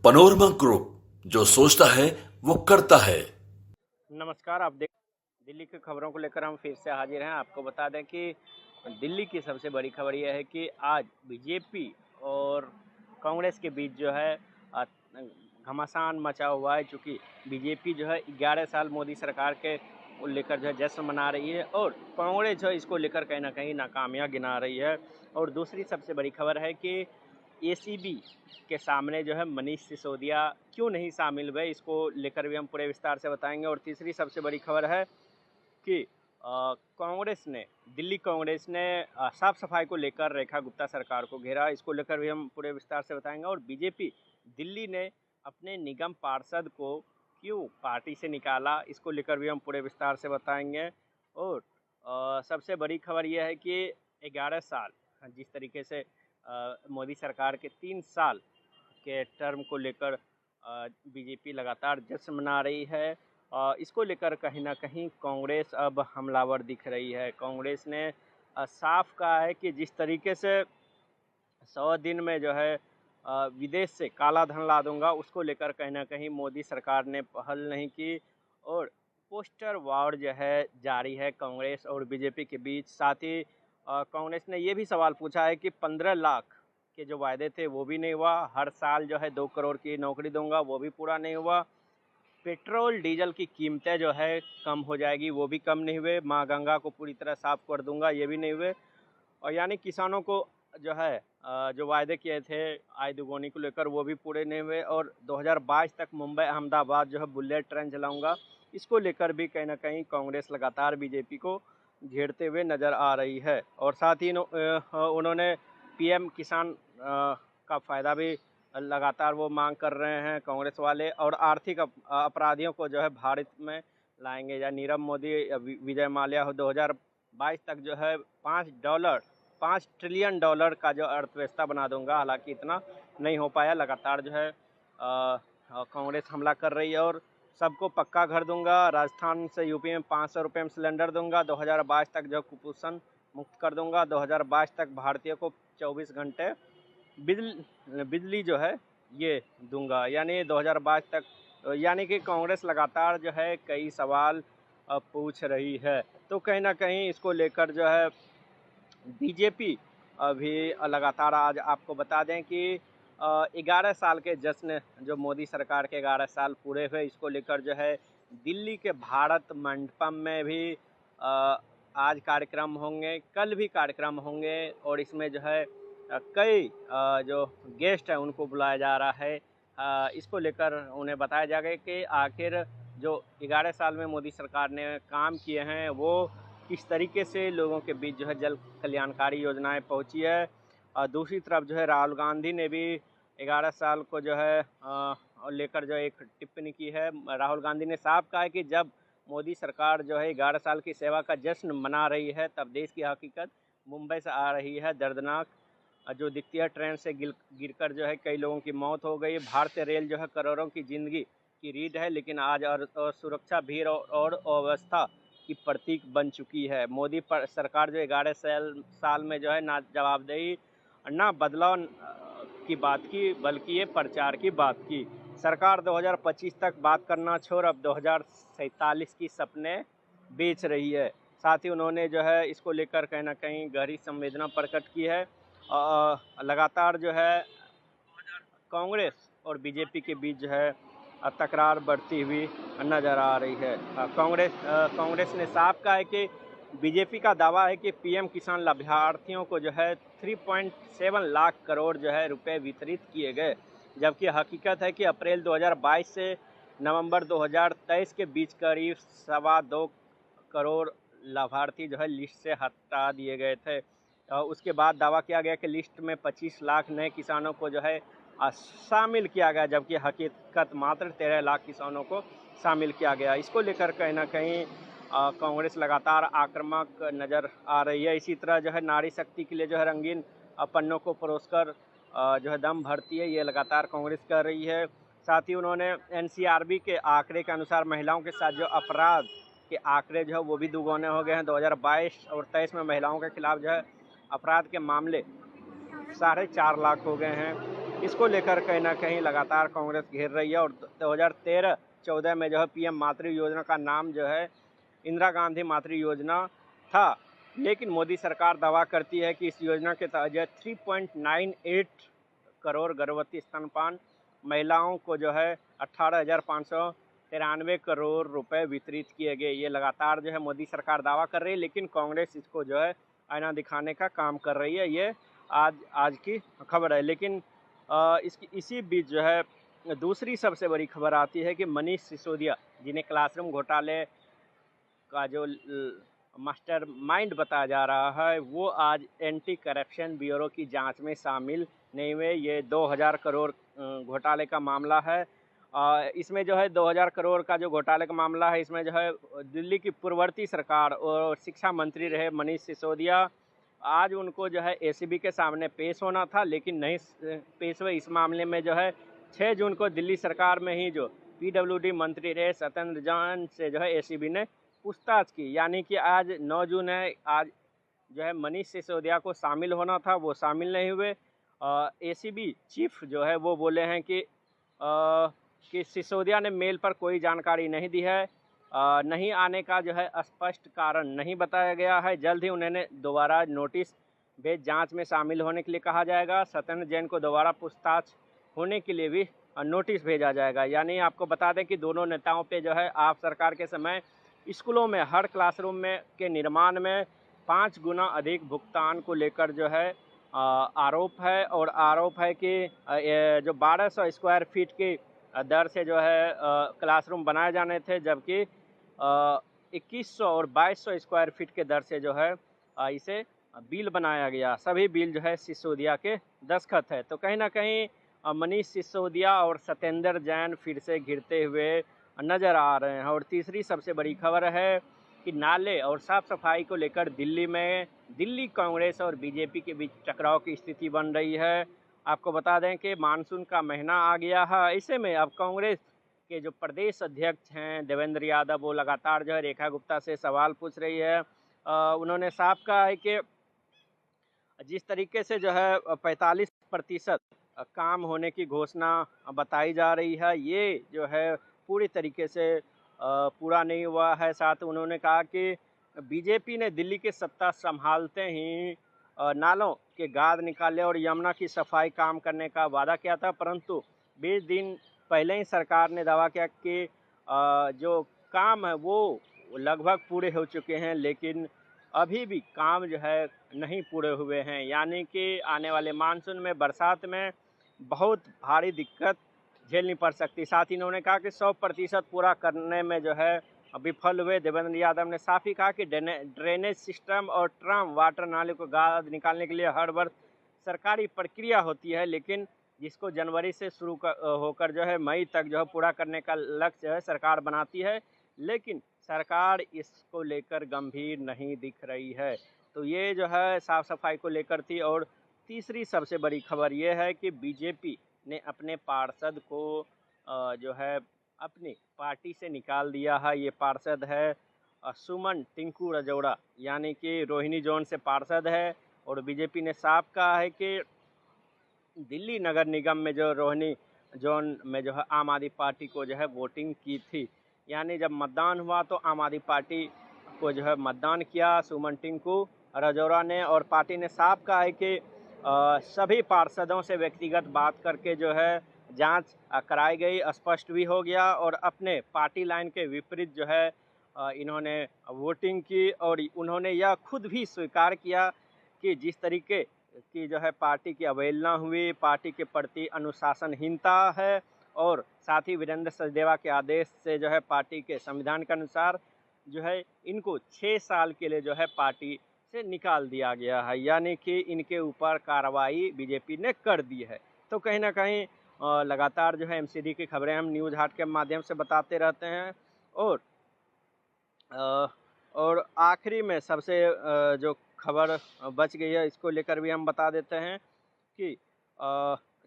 Panorama group, जो सोचता है वो करता है। नमस्कार। आप देख दिल्ली की खबरों को लेकर हम फिर से हाजिर हैं। आपको बता दें कि दिल्ली की सबसे बड़ी खबर यह है कि आज बीजेपी और कांग्रेस के बीच जो है अ, घमासान मचा हुआ है। चूँकि बीजेपी जो है 11 साल मोदी सरकार के को लेकर जो है जश्न मना रही है और कांग्रेस जो है इसको लेकर कहीं ना कहीं नाकामियाँ गिना रही है। और दूसरी सबसे बड़ी खबर है कि एसीबी के सामने जो है मनीष सिसोदिया क्यों नहीं शामिल हुए, इसको लेकर भी हम पूरे विस्तार से बताएंगे। और तीसरी सबसे बड़ी खबर है कि कांग्रेस ने दिल्ली कांग्रेस ने साफ सफाई को लेकर रेखा गुप्ता सरकार को घेरा, इसको लेकर भी हम पूरे विस्तार से बताएंगे। और बीजेपी दिल्ली ने अपने निगम पार्षद को क्यों पार्टी से निकाला, इसको लेकर भी हम पूरे विस्तार से बताएंगे। और सबसे बड़ी खबर यह है कि 11 साल जिस तरीके से मोदी सरकार के 3 साल के टर्म को लेकर बीजेपी लगातार जश्न मना रही है, इसको लेकर कहीं ना कहीं कांग्रेस अब हमलावर दिख रही है। कांग्रेस ने साफ कहा है कि जिस तरीके से 100 दिन में जो है विदेश से काला धन ला दूंगा, उसको लेकर कहीं ना कहीं मोदी सरकार ने पहल नहीं की। और पोस्टर वॉर जो है जारी है कांग्रेस और बीजेपी के बीच। साथ ही कांग्रेस ने ये भी सवाल पूछा है कि 15 लाख के जो वायदे थे वो भी नहीं हुआ, हर साल जो है 2 करोड़ की नौकरी दूंगा वो भी पूरा नहीं हुआ, पेट्रोल डीजल की कीमतें जो है कम हो जाएगी वो भी कम नहीं हुए, माँ गंगा को पूरी तरह साफ कर दूंगा ये भी नहीं हुए। और यानी किसानों को जो है जो वायदे किए थे आय दुगुनी को लेकर वो भी पूरे नहीं हुए। और 2022 तक मुंबई अहमदाबाद जो है बुलेट ट्रेन चलाऊंगा, इसको लेकर भी कहीं ना कहीं कांग्रेस लगातार बीजेपी को घेरते हुए नज़र आ रही है। और साथ ही उन्होंने पीएम किसान का फ़ायदा भी लगातार वो मांग कर रहे हैं कांग्रेस वाले। और आर्थिक अपराधियों को जो है भारत में लाएंगे, या नीरव मोदी विजय माल्या हो 2022 तक जो है $5 ट्रिलियन का जो अर्थव्यवस्था बना दूंगा। हालांकि इतना नहीं हो पाया, लगातार जो है कांग्रेस हमला कर रही है। और सबको पक्का घर दूंगा, राजस्थान से यूपी में 500 रुपये में सिलेंडर दूंगा, 2022 तक जो कुपोषण मुक्त कर दूंगा, 2022 तक भारतीय को 24 घंटे बिजली जो है ये दूंगा, यानी 2022 तक। यानी कि कांग्रेस लगातार जो है कई सवाल पूछ रही है। तो कहीं ना कहीं इसको लेकर जो है बीजेपी अभी लगातार, आज आपको बता दें कि 11 साल के जश्न जो मोदी सरकार के 11 साल पूरे हुए, इसको लेकर जो है दिल्ली के भारत मंडपम में भी आज कार्यक्रम होंगे, कल भी कार्यक्रम होंगे। और इसमें जो है कई जो गेस्ट हैं उनको बुलाया जा रहा है। इसको लेकर उन्हें बताया जाएगा कि आखिर जो 11 साल में मोदी सरकार ने काम किए हैं वो किस तरीके से लोगों के बीच जो है जल कल्याणकारी योजनाएं पहुंची है। दूसरी तरफ जो है राहुल गांधी ने भी 11 साल को जो है लेकर जो एक टिप्पणी की है। राहुल गांधी ने साफ कहा है कि जब मोदी सरकार जो है 11 साल की सेवा का जश्न मना रही है, तब देश की हकीकत मुंबई से आ रही है दर्दनाक जो दिखती है। ट्रेन से गिरकर जो है कई लोगों की मौत हो गई। भारतीय रेल जो है करोड़ों की जिंदगी की रीढ़ है, लेकिन आज और सुरक्षा भीड़ और अव्यवस्था की प्रतीक बन चुकी है। मोदी पर सरकार जो 11 साल में जो है ना जवाबदेही ना बदलाव की बात की, बल्कि ये प्रचार की बात की। सरकार 2025 तक बात करना छोड़ अब 2047 की सपने बेच रही है। साथ ही उन्होंने जो है इसको लेकर कहीं ना कहीं गहरी संवेदना प्रकट की है। लगातार जो है कांग्रेस और बीजेपी के बीच जो है तकरार बढ़ती हुई नज़र आ रही है। कांग्रेस ने साफ कहा है कि बीजेपी का दावा है कि पीएम किसान लाभार्थियों को जो है 3.7 लाख करोड़ जो है रुपए वितरित किए गए, जबकि हकीकत है कि अप्रैल 2022 से नवंबर 2023 के बीच करीब 2.25 करोड़ लाभार्थी जो है लिस्ट से हटा दिए गए थे। उसके बाद दावा किया गया कि लिस्ट में 25 लाख नए किसानों को जो है शामिल किया गया, जबकि हकीकत मात्र 13 लाख किसानों को शामिल किया गया। इसको लेकर कहीं ना कहीं कांग्रेस लगातार आक्रामक नज़र आ रही है। इसी तरह जो है नारी शक्ति के लिए जो है रंगीन पन्नों को परोसकर जो है दम भरती है, ये लगातार कांग्रेस कर रही है। साथ ही उन्होंने एनसीआरबी के आंकड़े के अनुसार महिलाओं के साथ जो अपराध के आंकड़े जो है वो भी दुगुने हो गए हैं। 2022 और 23 में महिलाओं के खिलाफ जो है अपराध के मामले 4.5 लाख हो गए हैं। इसको लेकर कहीं ना कहीं लगातार कांग्रेस घेर रही है। और 2013-14 में जो है पीएम मातृ योजना का नाम जो है इंदिरा गांधी मातृ योजना था, लेकिन मोदी सरकार दावा करती है कि इस योजना के तहत 3.98 करोड़ गर्भवती स्तनपान महिलाओं को जो है 18,593 करोड़ रुपए वितरित किए गए। ये लगातार जो है मोदी सरकार दावा कर रही है, लेकिन कांग्रेस इसको जो है आईना दिखाने का काम कर रही है। ये आज की खबर है। लेकिन इसी बीच जो है दूसरी सबसे बड़ी खबर आती है कि मनीष सिसोदिया, जिन्हें क्लासरूम घोटाले का जो मास्टर माइंड बताया जा रहा है, वो आज एंटी करप्शन ब्यूरो की जांच में शामिल नहीं हुए। ये 2000 करोड़ घोटाले का मामला है। इसमें जो है 2000 करोड़ का जो घोटाले का मामला है, इसमें जो है दिल्ली की पूर्ववर्ती सरकार और शिक्षा मंत्री रहे मनीष सिसोदिया, आज उनको जो है एसीबी के सामने पेश होना था, लेकिन नहीं पेश हुए। इस मामले में जो है 6 जून को दिल्ली सरकार में ही जो पीडब्ल्यूडी मंत्री रहे सत्येंद्र जैन से जो है एसीबी ने पूछताछ की। यानी कि आज 9 जून है, आज जो है मनीष सिसोदिया को शामिल होना था, वो शामिल नहीं हुए। एसीबी चीफ जो है वो बोले हैं कि सिसोदिया ने मेल पर कोई जानकारी नहीं दी है। नहीं आने का जो है स्पष्ट कारण नहीं बताया गया है। जल्द ही उन्होंने दोबारा नोटिस भेज जांच में शामिल होने के लिए कहा जाएगा। सत्येंद्र जैन को दोबारा पूछताछ होने के लिए भी नोटिस भेजा जाएगा। यानी आपको बता दें कि दोनों नेताओं पे जो है आप सरकार के समय स्कूलों में हर क्लासरूम में के निर्माण में 5 गुना अधिक भुगतान को लेकर जो है आरोप है। और आरोप है कि जो 1200 स्क्वायर फीट की दर से जो है क्लासरूम बनाए जाने थे, जबकि 2100 और 2200 स्क्वायर फीट के दर से जो है इसे बिल बनाया गया। सभी बिल जो है सिसोदिया के दस्तखत है। तो कहीं ना कहीं मनीष सिसोदिया और सत्येंद्र जैन फिर से घिरते हुए नज़र आ रहे हैं। और तीसरी सबसे बड़ी खबर है कि नाले और साफ़ सफाई को लेकर दिल्ली कांग्रेस और बीजेपी के बीच टकराव की स्थिति बन रही है। आपको बता दें कि मानसून का महीना आ गया है। ऐसे में अब कांग्रेस के जो प्रदेश अध्यक्ष हैं देवेंद्र यादव, वो लगातार जो है रेखा गुप्ता से सवाल पूछ रही है। उन्होंने साफ कहा है कि जिस तरीके से जो है 45% काम होने की घोषणा बताई जा रही है, ये जो है पूरी तरीके से पूरा नहीं हुआ है। साथ उन्होंने कहा कि बीजेपी ने दिल्ली की सत्ता संभालते ही नालों के गाद निकाले और यमुना की सफाई काम करने का वादा किया था, परंतु 20 दिन पहले ही सरकार ने दावा किया कि जो काम है वो लगभग पूरे हो चुके हैं, लेकिन अभी भी काम जो है नहीं पूरे हुए हैं। यानी कि आने वाले मानसून में, बरसात में बहुत भारी दिक्कत झेलनी पड़ सकती। साथ ही इन्होंने कहा कि 100% पूरा करने में जो है विफल हुए। देवेंद्र यादव ने साफ ही कहा कि ड्रेनेज सिस्टम और ट्राम वाटर नाले को गाद निकालने के लिए हर वर्ष सरकारी प्रक्रिया होती है, लेकिन जिसको जनवरी से शुरू होकर जो है मई तक जो है पूरा करने का लक्ष्य जो है सरकार बनाती है, लेकिन सरकार इसको लेकर गंभीर नहीं दिख रही है। तो ये जो है साफ़ सफाई को लेकर थी। और तीसरी सबसे बड़ी खबर ये है कि बीजेपी ने अपने पार्षद को जो है अपनी पार्टी से निकाल दिया है। ये पार्षद है सुमन टिंकू रजौड़ा, यानी कि रोहिणी जोन से पार्षद है। और बीजेपी ने साफ कहा है कि दिल्ली नगर निगम में जो रोहिणी जोन में जो है आम आदमी पार्टी को जो है वोटिंग की थी, यानी जब मतदान हुआ तो आम आदमी पार्टी को जो है मतदान किया सुमन टिंकू रजौड़ा ने। और पार्टी ने साफ कहा है कि सभी पार्षदों से व्यक्तिगत बात करके जो है जांच कराई गई, स्पष्ट भी हो गया। और अपने पार्टी लाइन के विपरीत जो है इन्होंने वोटिंग की। और उन्होंने यह खुद भी स्वीकार किया कि जिस तरीके की जो है पार्टी की अवहेलना हुई, पार्टी के प्रति अनुशासनहीनता है। और साथ ही वीरेंद्र सचदेवा के आदेश से जो है पार्टी के संविधान के अनुसार जो है इनको 6 साल के लिए जो है पार्टी से निकाल दिया गया है। यानी कि इनके ऊपर कार्रवाई बीजेपी ने कर दी है। तो कहीं ना कहीं लगातार जो है एमसीडी की खबरें हम न्यूज़ हाट के माध्यम से बताते रहते हैं। और आखिरी में सबसे जो खबर बच गई है, इसको लेकर भी हम बता देते हैं कि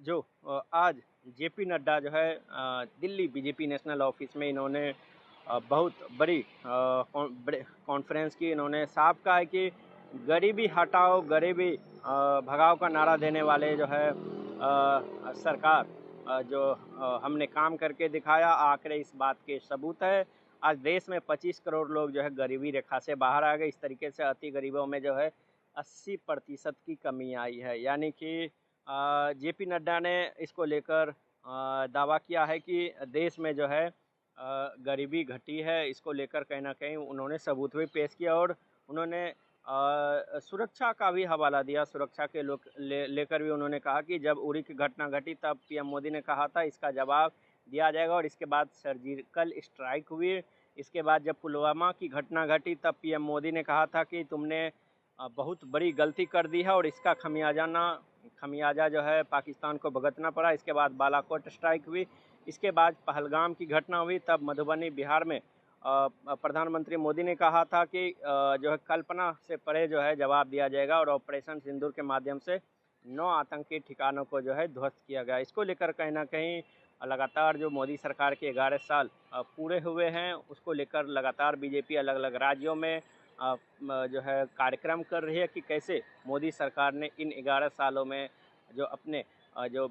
जो आज जेपी नड्डा जो है दिल्ली बीजेपी नेशनल ऑफिस में इन्होंने बहुत बड़ी कॉन्फ्रेंस की। इन्होंने साफ कहा है कि गरीबी हटाओ गरीबी भगाओ का नारा देने वाले जो है सरकार जो हमने काम करके दिखाया, आंकड़े इस बात के सबूत है। आज देश में 25 करोड़ लोग जो है गरीबी रेखा से बाहर आ गए। इस तरीके से अति गरीबों में जो है 80% की कमी आई है। यानी कि जेपी नड्डा ने इसको लेकर दावा किया है कि देश में जो है गरीबी घटी है। इसको लेकर कहीं ना कहीं उन्होंने सबूत भी पेश किया और उन्होंने सुरक्षा का भी हवाला दिया। सुरक्षा के लेकर भी उन्होंने कहा कि जब उरी की घटना घटी तब पीएम मोदी ने कहा था इसका जवाब दिया जाएगा, और इसके बाद सर्जिकल स्ट्राइक हुई। इसके बाद जब पुलवामा की घटना घटी तब पीएम मोदी ने कहा था कि तुमने बहुत बड़ी गलती कर दी है और इसका खमियाजा जो है पाकिस्तान को भुगतना पड़ा। इसके बाद बालाकोट स्ट्राइक हुई। इसके बाद पहलगाम की घटना हुई। तब मधुबनी बिहार में प्रधानमंत्री मोदी ने कहा था कि जो है कल्पना से परे जो है जवाब दिया जाएगा, और ऑपरेशन सिंदूर के माध्यम से 9 आतंकी ठिकानों को जो है ध्वस्त किया गया। इसको लेकर कहीं ना कहीं लगातार जो मोदी सरकार के 11 साल पूरे हुए हैं, उसको लेकर लगातार बीजेपी अलग अलग राज्यों में जो है कार्यक्रम कर रही है कि कैसे मोदी सरकार ने इन 11 सालों में जो अपने जो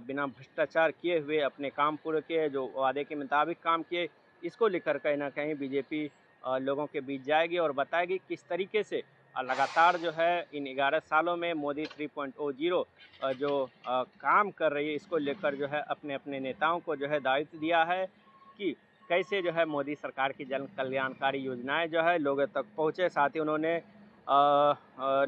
बिना भ्रष्टाचार किए हुए अपने काम पूरे किए, जो वादे के मुताबिक काम किए, इसको लेकर कहीं ना कहीं बीजेपी लोगों के बीच जाएगी और बताएगी किस तरीके से लगातार जो है इन 11 सालों में मोदी 3.0 जो काम कर रही है, इसको लेकर जो है अपने अपने नेताओं को जो है दायित्व दिया है कि कैसे जो है मोदी सरकार की जन कल्याणकारी योजनाएं जो है लोगों तक पहुँचे। साथ ही उन्होंने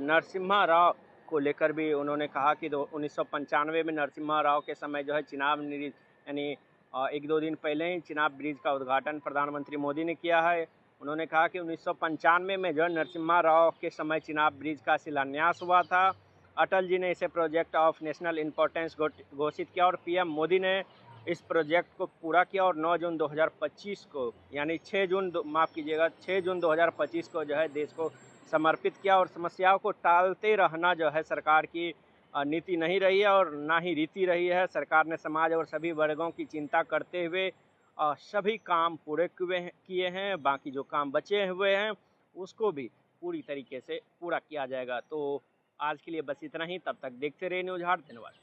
नरसिम्हा राव को लेकर भी उन्होंने कहा कि 1995 में नरसिम्हा राव के समय जो है चिनाब यानी 1-2 दिन पहले ही चिनाब ब्रिज का उद्घाटन प्रधानमंत्री मोदी ने किया है। उन्होंने कहा कि 1995 में जो है नरसिम्हा राव के समय चिनाब ब्रिज का शिलान्यास हुआ था। अटल जी ने इसे प्रोजेक्ट ऑफ नेशनल इम्पोर्टेंस घोषित किया और पीएम मोदी ने इस प्रोजेक्ट को पूरा किया और 9 जून 2025 को, यानी 6 जून 2025 को जो है देश को समर्पित किया। और समस्याओं को टालते रहना जो है सरकार की नीति नहीं रही है और ना ही रीति रही है। सरकार ने समाज और सभी वर्गों की चिंता करते हुए सभी काम पूरे किए हैं। बाकी जो काम बचे हुए हैं उसको भी पूरी तरीके से पूरा किया जाएगा। तो आज के लिए बस इतना ही। तब तक देखते रहिए न्यूज़ हाट। धन्यवाद।